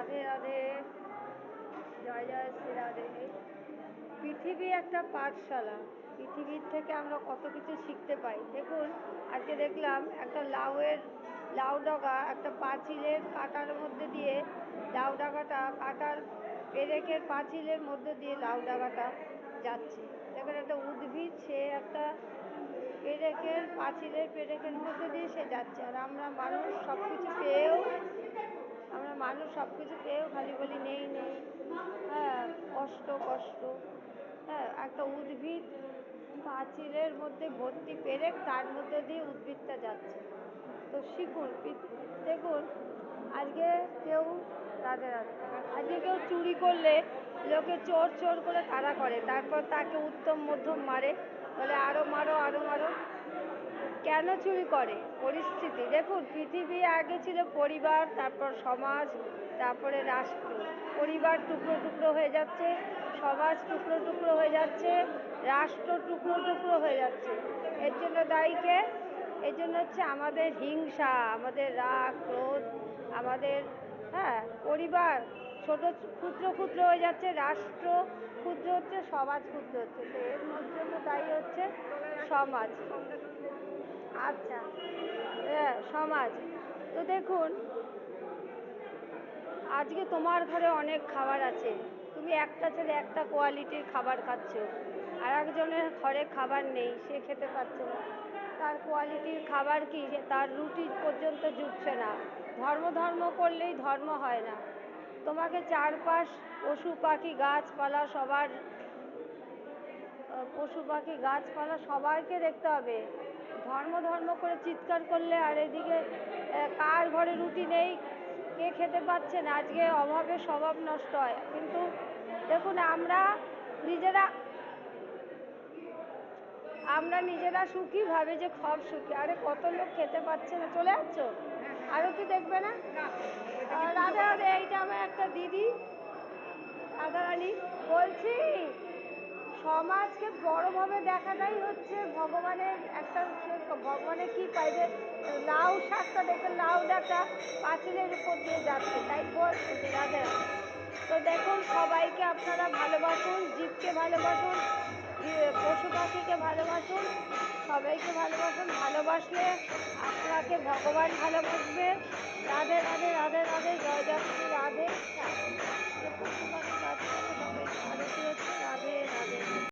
রাধে রাধে, জয় জয় শ্রী রাধে। পৃথিবী একটা পাঠশালা, পৃথিবীর থেকে আমরা কত কিছু শিখতে পাই। দেখুন, আজকে দেখলাম একটা লাউ ডগা একটা পাঁচিলের কাঁটার মধ্যে দিয়ে, লাউ ডাগাটা কাঁটার পেরেকের পাঁচিলের মধ্যে দিয়ে লাউ ডাগাটা যাচ্ছে। দেখুন, একটা উদ্ভিদ, সে একটা পেরেকের মধ্যে দিয়ে সে যাচ্ছে। আর আমরা মানুষ সব কিছু পেয়েও খালি বলি নেই নেই, হ্যাঁ, কষ্ট কষ্ট। হ্যাঁ, একটা উদ্ভিদ পাঁচিলের মধ্যে ভর্তি পেরেক, তার মধ্যে দিয়ে উদ্ভিদটা যাচ্ছে। তো শিখুন। দেখুন, আজকে কেউ রাধে রাধে, আজকে কেউ চুরি করলে লোকে চোর চোর করে তাড়া করে, তারপর তাকে উত্তম মধ্যম মারে, বলে আরো মারো আরো মারো। কেন চুরি করে? পরিস্থিতি। দেখুন, পৃথিবী আগে ছিল পরিবার, তারপর সমাজ, তারপরে রাষ্ট্র। পরিবার টুকরো টুকরো হয়ে যাচ্ছে, সমাজ টুকরো টুকরো হয়ে যাচ্ছে, রাষ্ট্র টুকরো টুকরো হয়ে যাচ্ছে। এর জন্য দায়ী কে? এর জন্য হচ্ছে আমাদের হিংসা, আমাদের রাগ ক্রোধ, আমাদের, হ্যাঁ, পরিবার ছোট ক্ষুদ্র ক্ষুদ্র হয়ে যাচ্ছে, রাষ্ট্র ক্ষুদ্র হচ্ছে, সমাজ ক্ষুদ্র হচ্ছে। তো এর জন্য দায়ী হচ্ছে সমাজ। আচ্ছা, হ্যাঁ, সমাজ। তো দেখুন, আজকে তোমার ঘরে অনেক খাবার আছে, তুমি একটা ছেলে একটা কোয়ালিটির খাবার খাচ্ছ, আর একজনের ঘরে খাবার নেই, সে খেতে পারছে না। তার কোয়ালিটির খাবার কি, তার রুটি পর্যন্ত জুটছে না। ধর্ম করলেই ধর্ম হয় না। তোমাকে চারপাশ পশু পাখি গাছপালা সবাইকে দেখতে হবে। ধর্ম করে চিৎকার করলে, আর এদিকে কার ঘরে রুটি নেই, কে খেতে পাচ্ছে না। আজকে অভাবে স্বভাব নষ্ট হয়। কিন্তু দেখুন, আমরা নিজেরা সুখী, ভাবে যে সব সুখী। আরে কত লোক খেতে পাচ্ছে না। চলে যাচ্ছ? আরতি দেখবে না? রাধে রাধে। এইটা আমার একটা দিদি, রাধারানী। বলছি, সমাজকে বড়ভাবে দেখাটাই হচ্ছে ভগবানের একটা, ভগবানের কি পাই যে লাউ শাকটা দেখে, লাউ ডাঁটা পাঁচিলের উপর দিয়ে যাচ্ছে, তাই বলছে যে রাধে রাধে। তো দেখুন, সবাইকে আপনারা ভালোবাসুন, জীবকে ভালোবাসুন, পশু পাখিকে ভালোবাসুন, সবাইকে ভালোবাসুন। ভালোবাসলে আপনাকে ভগবান ভালোবাসবে। রাধে রাধে রাধে রাধে, জয় জয় শ্রী রাধে। পশু পাখি